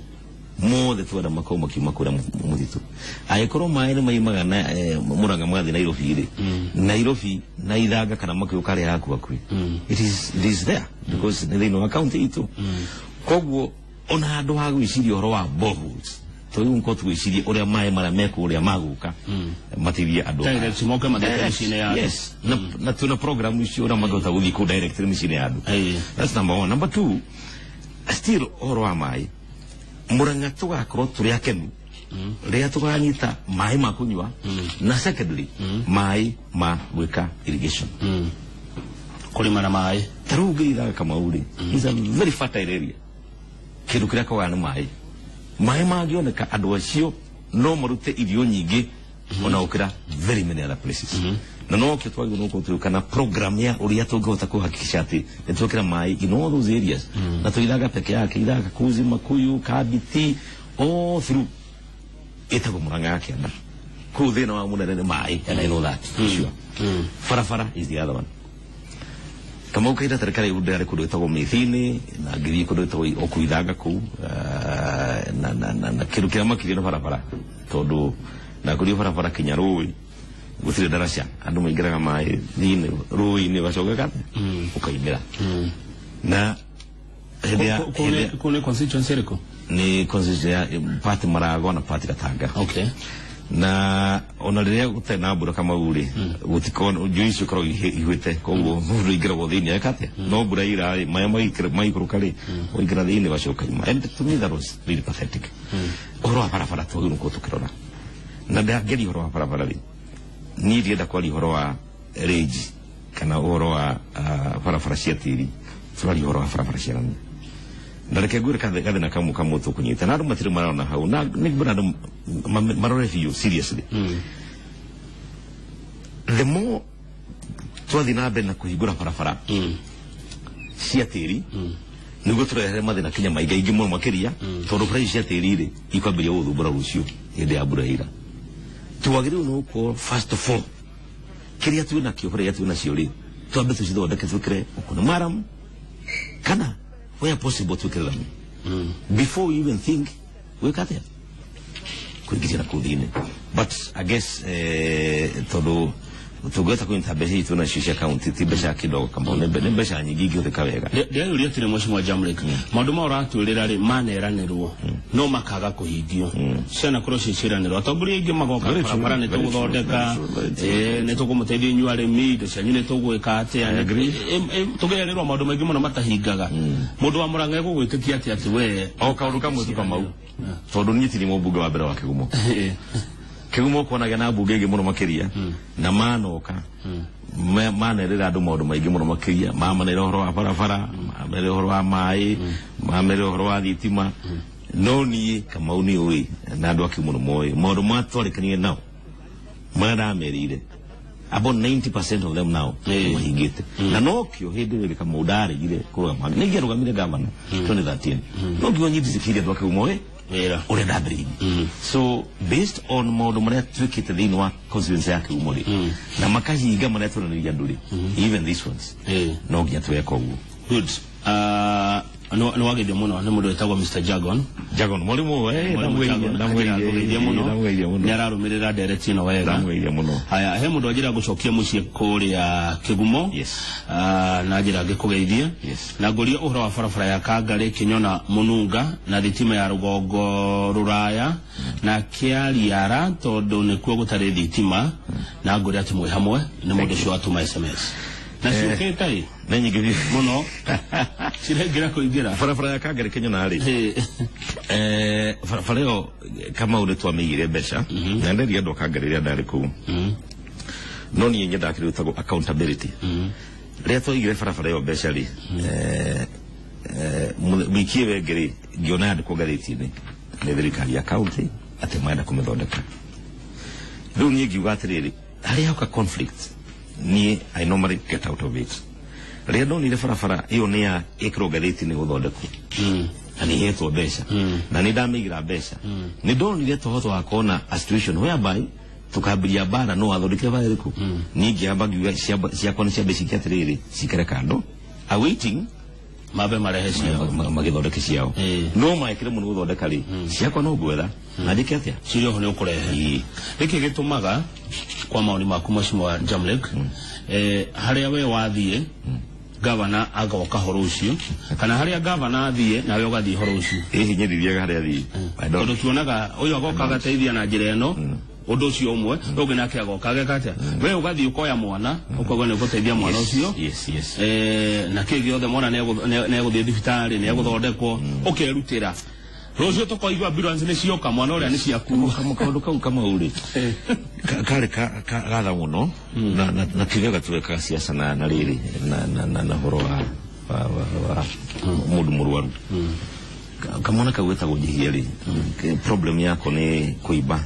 mothe twara makoma kimakura muthitu aikoro maire maimaga na Murang'a mwathi Nairobi ri Nairobi na Ithanga kana Makuyu kare yaku akui it is there because they know account itu kogwo ona andu ha gwiciria horo wa boreholes toyu nko twiciria uria mai mara meku uria maguka matithia andu direct moke mathete micine ya yes na tuna program icio ura magota guthi ku direct micine ya andu that's number 1 number 2 still horo wa mai Murang'a tugakorwo turi akenu ria tukanyita mai ma kunywa na secondary mai ma gwika irrigation kulima na mai tarugi ira kama uri is a very fertile area kiru kira kwa na mai magioneka andu acio no marute irio nyingi ona ukira very many other places na no ke twagi no ko kana program ya uria tungehota kuhakikisha ati twekira mai in all those areas na tuidaga peke yake idaga kuzi makuyu kabiti all through itago Murang'a yake na kuthina wa munene mai and I know that sure farafara is the other one kama ukaida serikali udare kudo itago mithini na giri kudo itago okuidaga ku na kiru kira makiri no farafara todo na kuri farafara Kinyarui gutire darasha andu maingiraga mai thini rui ni bacoga kate ukaimira na kune constituency riko ni constituency party Marago na party Gatanga na onariria gutena mbura kama uri gutikon juicio kro ihwete koguo mbura igira gothini yakate no mbura ira mai kurukari oigira thini bacoka and to me that was really pathetic oro aparafara to ko tukirona na ndageri oro aparafara ni ndienda kwari horo wa rage kana horo wa farafara cia tiri twari horo wa farafara cia rami ndareke gwira kathe na kamu to kunyita na andu matiri marona hau na ni mbona andu marore view seriously the more twathi na mbere na kuhingura farafara cia tiri niguo turehere mathina kinya maiga ingi muno makiria tondu bara cia tiri ri ikwambiria guthumbura rucio hindi ya mbura ira tuwagiriu no ko first of all kiria tu na kio ya tu na ciori twambe tucithondeke twikire ukuna maram kana where possible twikire rami before we even think we got there kuingiria kudini but I guess todo tugeta kuinta behi tu na shisha county tibesha kidogo kama nebesha nyingi gyote kawega ndio uri atire mweshimwa Jamlek maundu ma uratwirira ri maneranirwo no makaga kuhingio ciana kuro ciciranirwo atongori ingi magoka barabara ni tuguthondeka ni tugumuteithia inyua arimi indo cianyu ni tugwika atia tugererirwo maundu maingi muno matahingaga mundu wa Murang'a gugwitikia ati we o kaundu kamwe tu kama u tondu nyitiri mu mbunge wa mbere wa Kigumo Kigumo kuonaga na mbunge ingi muno makiria na manoka manerera andu maundu maingi muno makiria mamanera horo wa barabara mamanera horo wa mai mamanera horo wa thitima no ni kama uni ui na andu akimuno moyo maundu matwarikanie nao mara merire about 90% of them now mahingite na no kio hindi kama udare ile kuruga ningi rugamire governor 2013 no kio nyiti zikiria ndo Kigumo ore dabri so based on maundu maria twikite thini wa constituency ya Kigumo na makahiga maria tunaniria nduri even these ones no nginya tweka uguo good no wagede muno ne mundu etagwa Mr Jagon molimu ndamweirie muno ni ararumirira direct ino wega ndamweirie muno haya he mundu ajira gucokia mucie kuria Kigumo na ajira ngikugeithia na nguria uhoro wa farafara ya Kangari Kinyona Mununga na thitima ya Rugongo Ruraya na Kiariara tondu ni kuo gutari thitima na nguria ati mwe hamwe ni mundu cio atuma SMS na ciukitai na nyingi muno ciregira kuingira farafara ya Kangari Kinyona ari farafara yo kama ule twamigire mbeca na nderia ndo Kangari ria ndari ku no ni nyenda kirutago accountability ria twaigire farafara yo mbeca ri wikie wengeri ngiona andu kugariti-ini ni thirikari ya county ati maenda kumithondeka riu ni ngiuga atiriri haria hoka conflict ni I normally get out of it ria ndonire farafara iyo ni ya ikiro gariti-ini guthondeku na ni hetwo mbeca na ni ndamigira mbeca ni ndonire tohoto akona a situation whereby tukambiria bara no athondekire bara riku ningi amba ngiuga ciakwa ni ciambe cikiatiriri cikare kando awaiting mabe marehe ciao magithondeke ciao no maikire muno guthondeka ri ciakwa no gwetha na ndike atia cirio ho ni ukurehe riki gitumaga kwa maoni maku mweshimwa Jamlek haria we wathie gavana agoka horo ucio kana haria gavana athie nawe ugathie horo ucio hinyiriria haria athie tondu tuonaga uyu agoka agateithia na njira eno undu ucio umwe ungi nake agoka agekatia we ugathie ukoya mwana ukogwa ni guteithia mwana ucio na kigi othe mwana ne guthie thibitari ne guthondekwo ukerutira Rojo to kwa igwa ambulance ne cionka mwana uria ni ciaku kama uri kare gatha muno na kigega tuweka siasa na riri na horo wa mundu murwaru kamona kagweta gujihia ri problem yako ni kuiba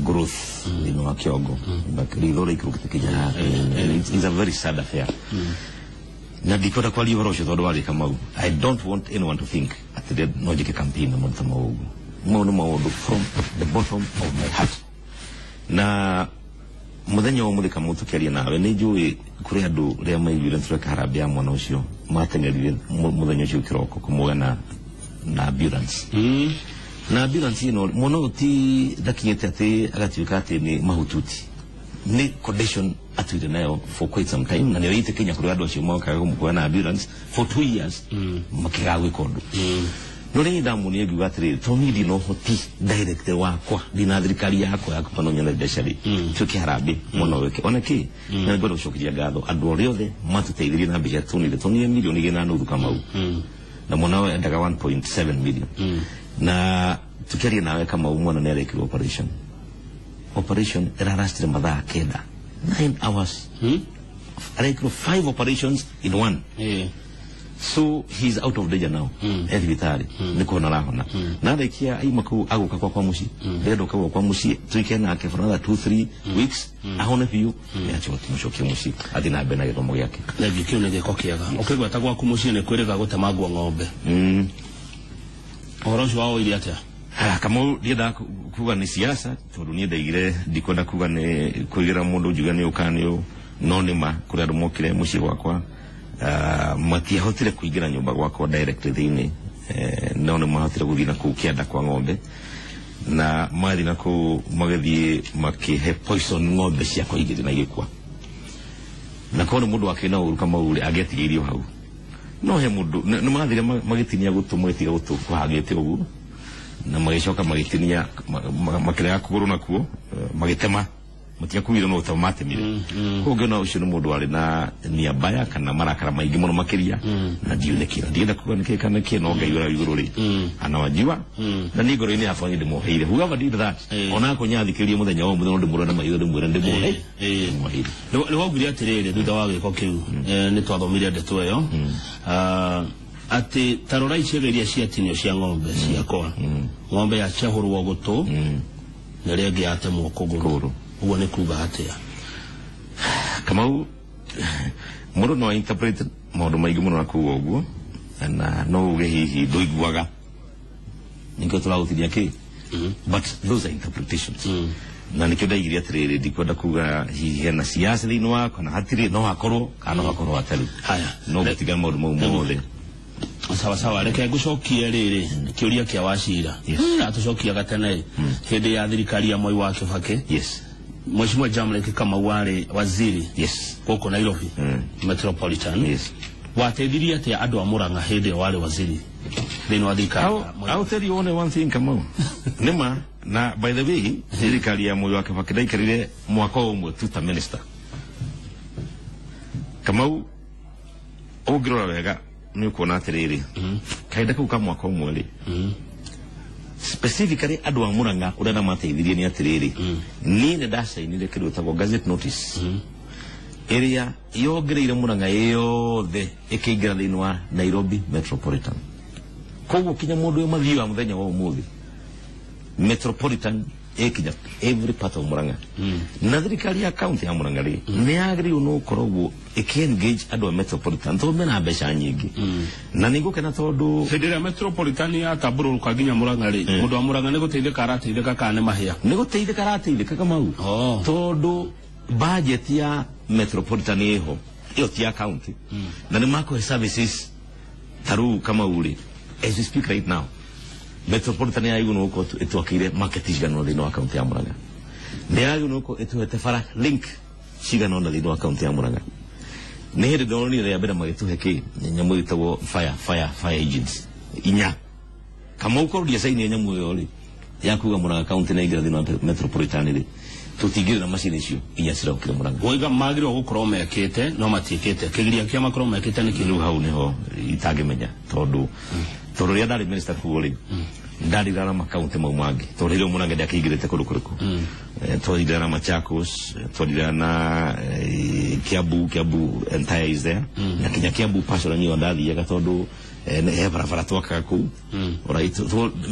growth ino wa kiogo bakiri lore ikirukitikinya it's a very sad affair na dikora kwa liyo rosho todo wali kama I don't want anyone to think at the nojike campaign mo tamo mo from the bottom of my heart na muthenya wo mulika mutu kiaria nawe ni njui kuri andu ria maigire ntweka harambia mwana ucio matengerire muthenya ucio kiroko kumugana na ambulance na ambulance ino mono ti dakinyete ati agatuika ati ni mahututi ni condition atuire nayo for quite some time na ni yite Kenya kuri andu acio moka kumukwa na ambulance for 2 years makigagwe kondu no ni damu ni egiwa atiri to ni dino hoti director wakwa dina thirikari yakwa ya kupanonya na biashara tuki harabe mono weke oneki na ngodo shokiria gatho andu oriothe matuteithirie na mbeca tunire milioni gina nuthu kama na mwana endaga 1.7 million na tukiaria nawe kama mwana ni arekirwo operation erarastire mathaa kenda 9 hours arekirwo 5 operations in one so he's out of danger now vitali niko na rahona na rekia ai maku aguka kwa mushi ndio kwa mushi tuikena ake for another 2-3 weeks ahone piu ya choti mushoke mushi athina bena githomo giake na gikio ne giko kiaga okegwa tagwa ku mushi ne kwirega gutemagwo ng'ombe orojo wao ili atia kama ndienda kuga ni siasa tondu ni ndaigire ndikwenda kuga ni kuigira mundu juga ni ukanio no nima kuri andu mokire mushi gwakwa matia hotire kuingira nyumba gwakwa directly thini no ni mahotire guthina ku kianda kwa ng'ombe na mathi na ku magethie makihe poison ng'ombe cia kuigire na igikwa na kono mundu akina uru kama uri agetigirio hau no he mundu ni mathire magitinia gutumwetiga gutu kwagete ugu na magicoka magitinia makirega kuguru nakuo magitema mutia kuwira no utamate mire koge no ucio mundu ari na nia baya kana marakara maingi muno makiria na ndionekira ndienda kugoneke kana kino ngaiyura iguru ri ana wajiwa na ni iguru ini afanye ndimo heire whoever did that ona ko nyathikirie muthenya wo muthenya ndimuro na maiyuru ndimuro ndimo heire ni wogire atirire thutha wa giko kiu ni twathomire ndeto iyo ati tarora icegeria cia tinio cia ng'ombe ciakwa ng'ombe ya chahurwo gutu na rege atemwo kuguru uwo ne kuba atia kama mundu no interpret maundu maingi muno nakuwa uguo na no uge hihi nduiguaga ningo turauthiria ki but those are interpretations na nikyo ndaigire atiriri ndikwenda kuga hihi hena siasa thini wako na hatiri no hakorwo kana hakorwo atari haya no gutiga maundu mau mothe sawa reke gucokie riri kiuria kia wacira atucokia gatene hindi ya thirikari ya Moi wa Kibaki Mheshimiwa Jamlek kama waziri koko Nairobi Metropolitan wateithirie atia andu a Murang'a hindi wale waziri thini wa thirikari I'll tell you only one thing kama nima na by the way thirikari ya Moi wa Kibaki ndaikarire mwaka umwe tuta minister kama ugirora wega ni kuona atiriri kaida ku kama mwaka umwe ri specifically andu a Murang'a urenda mateithirie ni atiriri ni ne ndacainire kindu tago gazette notice area yongereire Murang'a yothe ikiingira thini wa Nairobi Metropolitan koguo kinya mundu mathio muthenya wa umuthi Metropolitan ekinya every part of Murang'a na thirikari ya county ya Murang'a ri ni agri uno korogo engage andu a Metropolitan to mena mbeca nyingi na ningo kana tondu federal Metropolitan ya taburu kaginya Murang'a ri mundu wa Murang'a ni guteithika arateithika kana mahia ni guteithika arateithika kama u tondu budget ya Metropolitan yeho iyo ti ya county na ni mako services taru kama uri as we speak right now Metropolitan ya yuno ko etwakire market gano thino account ya Murang'a ne ya yuno ko etwete fara link cigano na thino account ya Murang'a ne hede doni ya bera magituheke nyamu itawo fire agents inya kama uko dia saini nyamu yoli ya kuga Murang'a account na igira thino Metropolitan ri tutigire na macini icio inya ciraukire Murang'a Woiga magiro gukorwo mekete no matiekete kigiria kia makorwo mekete ni riu hau niho itangimenya tondu ria ndari minister kuo ri ndarigara makaunti mau mangi tondu rio Murang'a ndiakigirite kundu kuriku twathire na Machakos twathire na Kiambu entire is there na kinya Kiambu personally niyo ndathiaga tondu barabara twakaga kuu right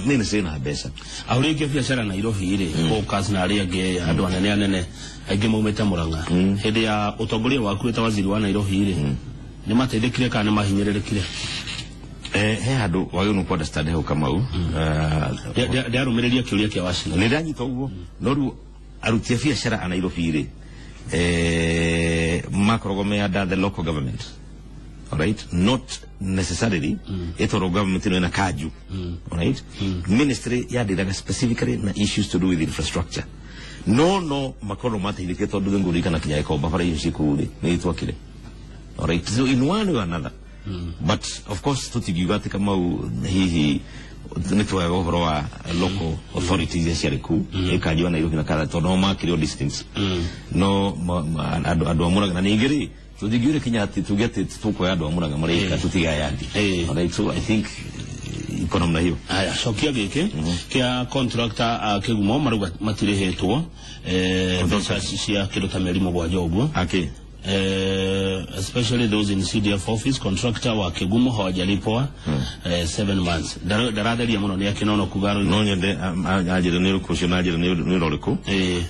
nini sina mbeca aurike biacara Nairobi ri focus na aria ange andu anene aingi maumite Murang'a hindi ya utongoria waku eta waziri wa Nairobi ri ni mateithikire kana mahinyirirekire he andu wagenu ku understand he Kamau ndiarumiriria kiuria kia wacina ni ndanyita uguo no riu arutia biacara a Nairobi ri makorogo me under the local government. Alright, not necessarily etoro government no na kaju. Alright, ministry yadiraga specifically na issues to do with infrastructure. No makoro mate iliketo ndu nguri kana kinya ikoba para hiyo siku ri ni twakire. Alright, so in one or another. But of course tutigigate kama hihi netwa overall wa local authorities ya shiriku ekajiwa na ile kana to no makiro distance. No adu amura na nigiri tudigire kinyati tugete tuko ya adu amura mareka tutiga yandi. Alright, so I think economy hiyo aya shokia geke kia contractor kegumo maruga matirehetwo mbeca cia kirota merimo gwa joguo especially those in CDF office contractor wa kegumo hawajalipwa 7 months daraderia muno ni akinono kugaro no nyende ajire ni rukusho na ajire ni roriko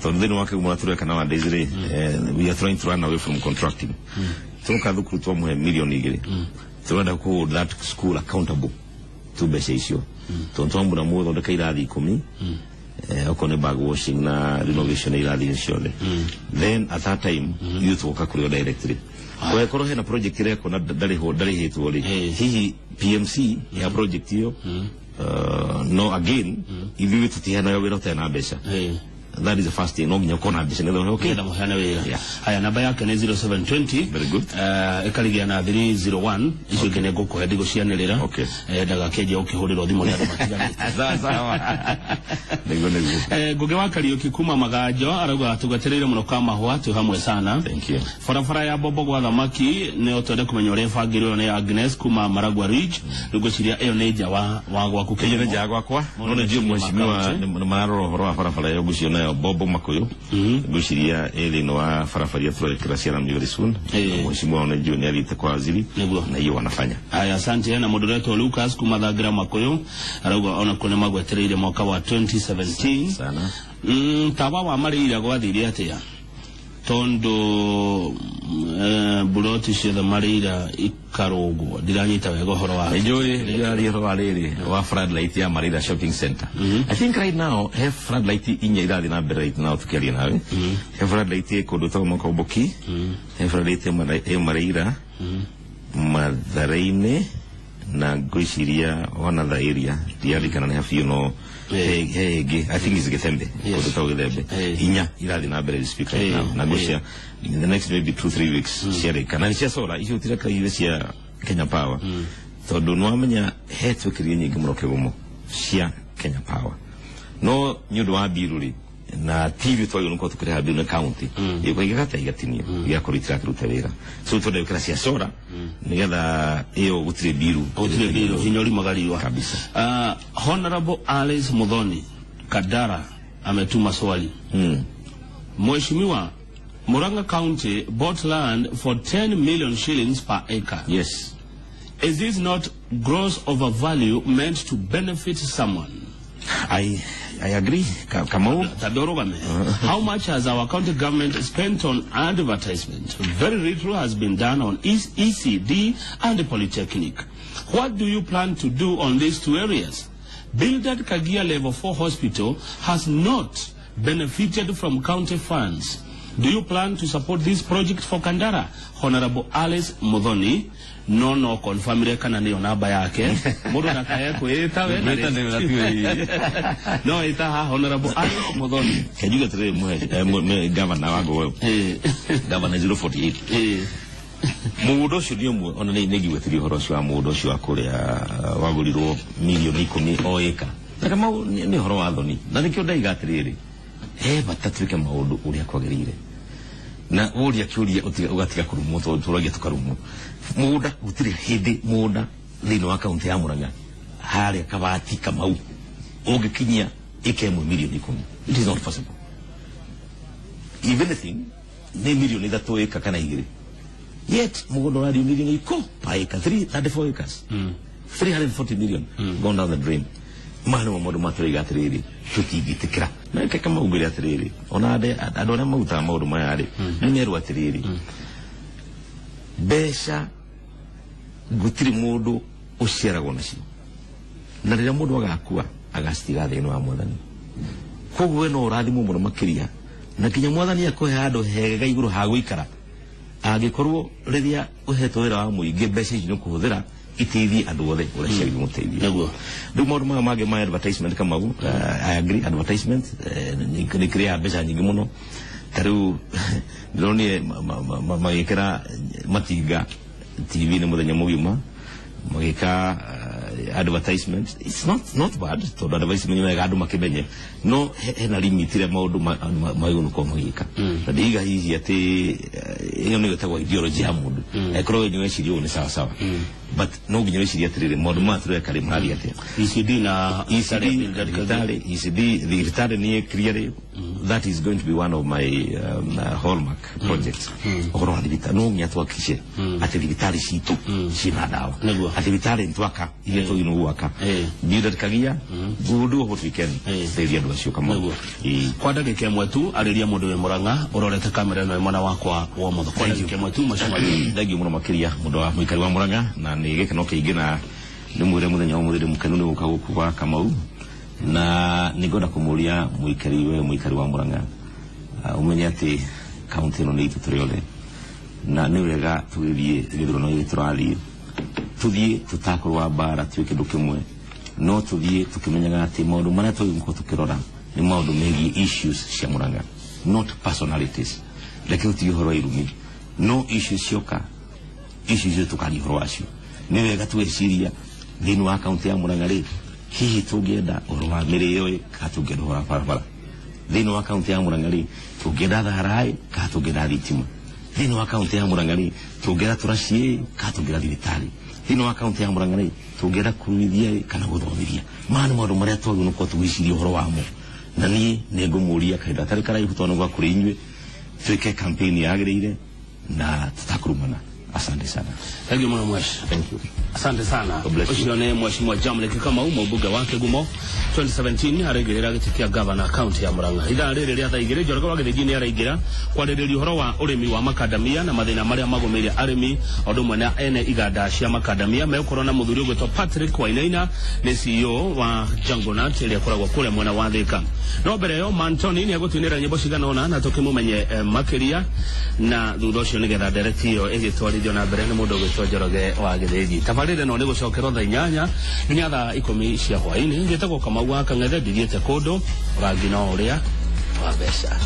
to ndeni wake gumo tureka na wadezire we are trying to run away from contracting tuka thukuru twa muhe million igire turenda ku that school accountable to bese icio tontombu na muotho ndeka irathi 10 okone bag washing na renovation irathi icio then at that time youth woka kuri directly kwa korohe na project ile kona dali hitu ri hihi PMC ya project hiyo no again if you tutiana yo wira tena besa that is the first thing no nyakona besa ne okay na muhana wira haya namba yake ni 0720 very good ekaligia na 301 icio kene goko hedigo cianelera daga keje ukihuriro thimo ni adomatiga sawa nego guge wakali ukikuma magajo araga tugatereire muno kama hwatu hamwe sana thank you farafara ya bobo gwa thamaki ne otode kumenya ure fagiriro ne Agnes kuma Maragwa Ridge ruguciria eyo neja wa gwa kukenye neja gwakwa none ndio mheshimiwa mararo horo farafara yo gucio nayo bobo makoyo guciria ele no wa farafaria turekerasia na mjuri soon mheshimiwa one junior alite kwa waziri na hiyo wanafanya aya asante na moderator Lucas kumadhagira makoyo araga ona kone magwetereire mwaka wa 2017 sana taba wa marira gwathiri atia tondo buloti sheda marira ikarogo diranyita wego horo wa ejoi yari horo aliri wa floodlight ya marira shopping center I think right now have floodlight inya irathi na right now tukiaria nawe have floodlight ko to moko boki have floodlight marira Matharaine na Gwiciria one other area diari kana have you know I think is Gethembe ko to Gethembe inya irathi na bere speak right now na Gwiciria in the next maybe 2-3 weeks share kana cia sola icio tiraka ile cia Kenya Power to do no amenya hetu kiri nyingi muroke gumo cia Kenya Power no nyundo wa biruri na TV twayo nuko tukire bill county iko igata igatinio ya kuritira kirutera so to de krasia sora nigetha iyo gutire biru hinyori magaliwa kabisa Honorable Alice Muthoni Kadara ametuma swali Mheshimiwa Murang'a County bought land for 10 million shillings per acre. Yes. Is this not gross overvalue meant to benefit someone? I agree. How much has our county government spent on advertisement? Very little has been done on ECD and the Polytechnic. What do you plan to do on these two areas? Builded Kagia Level 4 Hospital has not benefited from county funds. Do you plan to support this project for Kandara? Honorable Alice Muthoni no confirmire kana niyo namba yake mudo nakaya kuita we no ita Honorable Alice Muthoni kajuga tere mu governor wago governor 048 mudo cio mu ona negi wetiri horo cio mudo cio akuria wagurirwo milioni 10 o eka kama ni horo wa thoni na nikio ndaigatiriri batatuike maundu uria kwagirire na uria kiuria ugatiga kurumo turagia tukarumo muda gutiri hindi muda thini wa kaunti ya Murang'a haria kabati Kamau ungikinyia ikemwe milioni 10. It is not possible. If anything ne milioni 3 eka kana 2 yet mugondo radio milioni iko paika 34 acres 340 million gone down the drain. Mano wa modu maturiga atiriri tutigitikira na keka maugire atiriri ona adona mauta maudu mayari nimeru atiriri besha gutiri mudu uciaragwo nacio na rira mudu agakua agastiga thini wa mwathani koguo no urathimo muno makiria na kinya mwathani akohe handu hega iguru ha guikara agikorwo riria uhetwo wira wa muingi besha ici no kuhuthira itithi andu othe ura cia gumuteithia naguo ndu maundu mage ma advertisement kama I agree advertisement ni create besha nyingi muno taru ndoni magikira matinga TV ni muthenya mugima magika advertisement. It's not bad to advertisement ni andu makimenye no hena limit ile maundu mayunu ko magika na diga hizi ati iyo ni gutagwa ideology ya mundu ekro ni wecirio ni sawa sawa but no ginyo wecirio atirire maundu matru kali mari ati ECD na ECD the retard ni clearly that is going to be one of my hallmark projects ogoro adivita no nyatwa kishe ati vitali situ sina dawa ati vitali ntwaka ile to ino waka ndio kagia gudu of weekend seria ndo cio kama kwa ndagika imwe tu ariria mundu we Murang'a urorete kamera no mwana wakwa wa mutho kwa ndagika imwe tu macamari ndagi muno makiria mundu wa muikari wa Murang'a na ni gikeno kiingi na ni mwire muthenya wa muthiri mukenu ni guka gukuba Kamau na nigoda kumuria muikari wa Murang'a umenye ati county no ni tutoriole na ni wega tugirie githiro no iturali tuthie tutakorwa bara tuike ndukimwe no tuthie tukimenyaga ati maundu maria twiko tukirora ni maundu megi issues cia Murang'a not personalities lakini tuyihoro irumi no issues cionka issues tukari horo acio ni wega tweciria thini wa county ya Murang'a ri hihi tungienda oro wa mirio katungenda hora barabara thini wa county ya Murang'a ri tungenda tharai katungenda thitima thini wa county ya Murang'a ri tungenda turacie katungenda thibitari thini wa county ya Murang'a ri tungenda kuruithia kana guthomithiria manu maundu maria twagu no kwatuwiciria horo wamo na ni ngumuria kaida tari karai kutono gwa kuri inywe twike campaign yagirire na tutakurumana. Asante sana. Thank you mwesh. Thank you. Asante sana. Usione mheshimiwa Jamlek kama mubuga wake gumo 2017 aregerera gitikia governor county ya Murang'a. Ida rere ria thaigire jorga wage thigini araigira kwa rere horo wa urimi wa makadamia na mathina maria magomeire arimi ondo mwana ene iganda cia makadamia mekoro na muthuri ugwetwa Patrick Wainaina ni CEO wa Jungle ile akoragwo kule mwana wa Thika. No mbere yo Mantoni ni agutwinira nyimbo cigana ona na tukimumenye makiria na thutha ucio nigetha direct iyo igitwarithio na mbere ni mundu ugwetwa Njoroge wa Githegi. Tabarire no ni gucokerwo thaa 8 nginya thaa 10 cia hwaini ngitagwo Kamau wa Kang'ethe ndithiete kundu rangi no uria wa mbeca.